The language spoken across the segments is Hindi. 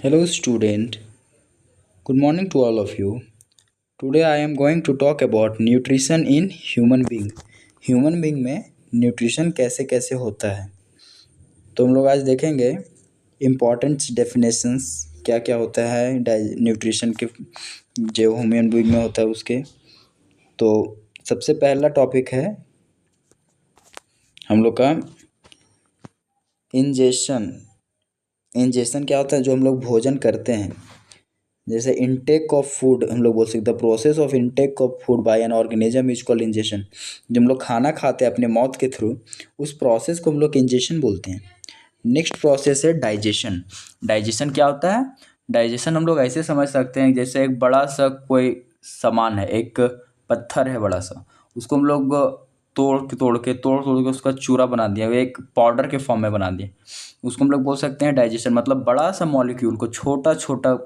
Hello, student. Good morning to all of you. Today I am going to talk about nutrition in human being. Human being में न्यूट्रिशन कैसे कैसे होता है, तो हम लोग आज देखेंगे इम्पॉर्टेंट डेफिनेशंस क्या क्या होता है न्यूट्रिशन के जो ह्यूमन बीइंग में होता है उसके। तो सबसे पहला टॉपिक है हम लोग का इंजेशन। इंजेशन क्या होता है? जो हम लोग भोजन करते हैं, जैसे इनटेक ऑफ फूड हम लोग बोल सकते हैं। Process of intake of food by an organism is called ingestion. जब हम लोग खाना खाते हैं अपने माउथ के थ्रू, उस प्रोसेस को हम लोग इंजेशन बोलते हैं। नेक्स्ट प्रोसेस है डाइजेशन। डाइजेशन क्या होता है? डाइजेशन हम लोग ऐसे समझ सकते हैं जैसे एक बड़ा सा कोई सामान है, एक पत्थर है बड़ा सा, उसको हम लोग तोड़ के उसका चूरा बना दिया, एक पाउडर के फॉर्म में बना दिया, उसको हम लोग बोल सकते हैं डाइजेशन। मतलब बड़ा सा मॉलिक्यूल को छोटा छोटा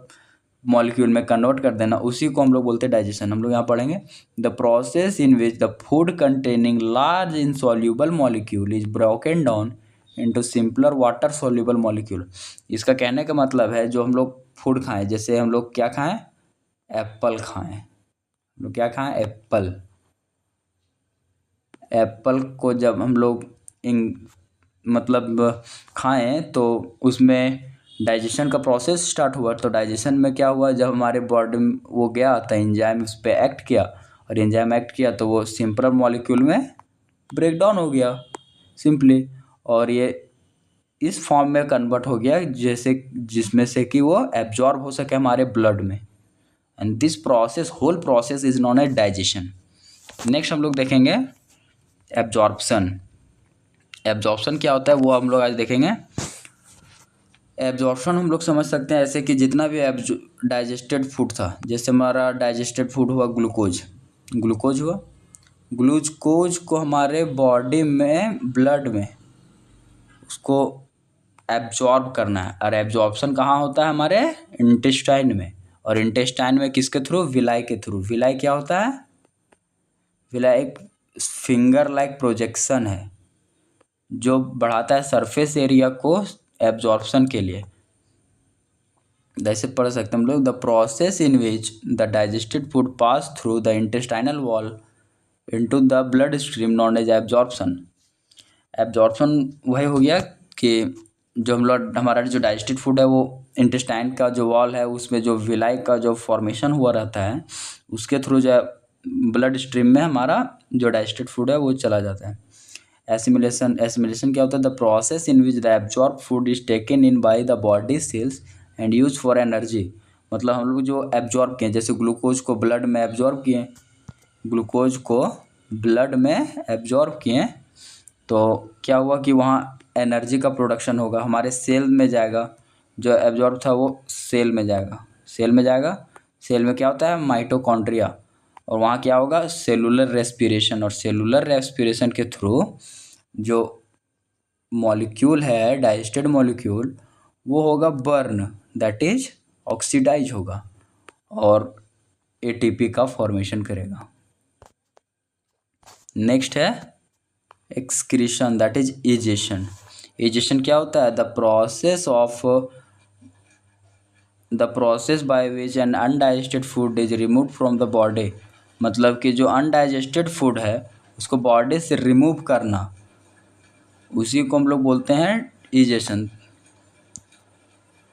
मॉलिक्यूल में कन्वर्ट कर देना, उसी को हम लोग बोलते हैं डाइजेशन। हम लोग यहाँ पढ़ेंगे the process in which the food containing large insoluble molecule is broken down into simpler water soluble molecule. इसका कहने का मतलब है जो हम लोग फूड खाएं, जैसे हम लोग क्या खाएं, एप्पल खाएं। हम लोग क्या खाएं? एप्पल। एप्पल को जब हम लोग मतलब खाएं तो उसमें डाइजेशन का प्रोसेस स्टार्ट हुआ। तो डाइजेशन में क्या हुआ, जब हमारे बॉडी में वो गया था एंजाइम उस पर एक्ट किया, और एंजाइम एक्ट किया तो वो सिंपलर मॉलिक्यूल में ब्रेक डाउन हो गया सिंपली, और ये इस फॉर्म में कन्वर्ट हो गया जैसे जिसमें से कि वो एब्जॉर्ब हो सके हमारे ब्लड में। And this process, whole process is known as digestion. Next हम लोग देखेंगे एब्जॉर्प्शन। एब्जॉर्प्शन क्या होता है वो हम लोग आज देखेंगे। एब्जॉर्प्शन हम लोग समझ सकते हैं ऐसे कि जितना भी डाइजेस्टेड फूड था, जैसे हमारा डाइजेस्टेड फूड हुआ ग्लूकोज हुआ, ग्लूकोज को हमारे बॉडी में ब्लड में उसको एब्जॉर्ब करना है। और एब्जॉर्प्शन कहाँ होता है? हमारे इंटेस्टाइन में। और इंटेस्टाइन में किसके थ्रू? विलाई के थ्रू। विलाई क्या होता है? विलाई एक फिंगर लाइक प्रोजेक्शन है जो बढ़ाता है सरफेस एरिया को एब्जॉर्प्शन के लिए। जैसे पढ़ सकते हैं हम लोग the process in which the digested food pass through the intestinal wall into the blood stream known as absorption. Absorption वही हो गया कि जो हम लोग हमारा जो डाइजेस्टेड फूड है वो इंटेस्टाइन का जो वॉल है उसमें जो विलाई का जो फॉर्मेशन हुआ रहता है उसके थ्रू जो ब्लड स्ट्रीम में हमारा जो डाइजेस्टेड फूड है वो चला जाता है। एसिमिलेशन क्या होता है? The process in which the absorb food is taken in by the body cells and use for energy. मतलब हम लोग जो एब्जॉर्ब किए, जैसे ग्लूकोज को ब्लड में एब्जॉर्ब किए, ग्लूकोज को ब्लड में एब्जॉर्ब किए तो क्या हुआ कि वहाँ एनर्जी का प्रोडक्शन होगा, हमारे सेल में जाएगा। जो एब्जॉर्ब था वो सेल में जाएगा, सेल में क्या होता है? माइटोकॉन्ड्रिया। और वहाँ क्या होगा? Cellular respiration. और सेलुलर रेस्पिरेशन के थ्रू जो मॉलिक्यूल है, डाइजेस्टेड मॉलिक्यूल, वो होगा बर्न, दैट इज ऑक्सीडाइज होगा और एटीपी का फॉर्मेशन करेगा। नेक्स्ट है excretion, that is egestion. Egestion क्या होता है? The process by which N undigested food is remove from the body. मतलब कि जो अनडाइजेस्टेड फूड है उसको बॉडी से रिमूव करना, उसी को हम लोग बोलते हैं इजेशन।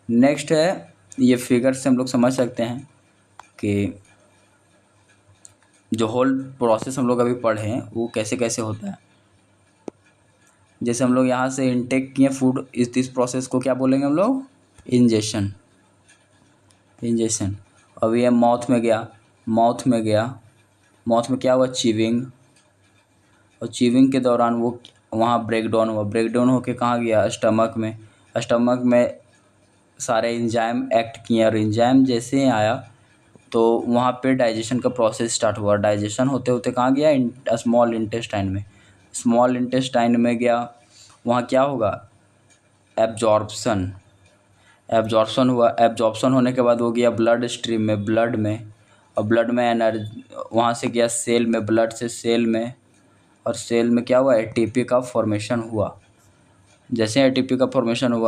नेक्स्ट है, ये फिगर से हम लोग समझ सकते हैं कि जो होल प्रोसेस हम लोग अभी पढ़े हैं वो कैसे कैसे होता है। जैसे हम लोग यहाँ से इनटेक किए फूड, इस प्रोसेस को क्या बोलेंगे हम लोग? इंजेशन। अब ये माउथ में गया, माउथ में क्या हुआ? चीविंग। और चीविंग के दौरान वो वहाँ ब्रेकडाउन हुआ, ब्रेकडाउन होके कहाँ गया? स्टमक में सारे एंजाइम एक्ट किए, और एंजाइम जैसे ही आया तो वहाँ पे डाइजेशन का प्रोसेस स्टार्ट हुआ। डाइजेशन होते होते कहाँ गया? स्मॉल इंटेस्टाइन में गया। वहाँ क्या होगा? एब्जॉर्प्शन हुआ। एब्जॉर्प्शन होने के बाद वो गया ब्लड स्ट्रीम में, और ब्लड में एनर्जी वहाँ से गया सेल में, ब्लड से सेल में, और सेल में क्या हुआ? एटीपी का फॉर्मेशन हुआ। जैसे एटीपी का फॉर्मेशन हुआ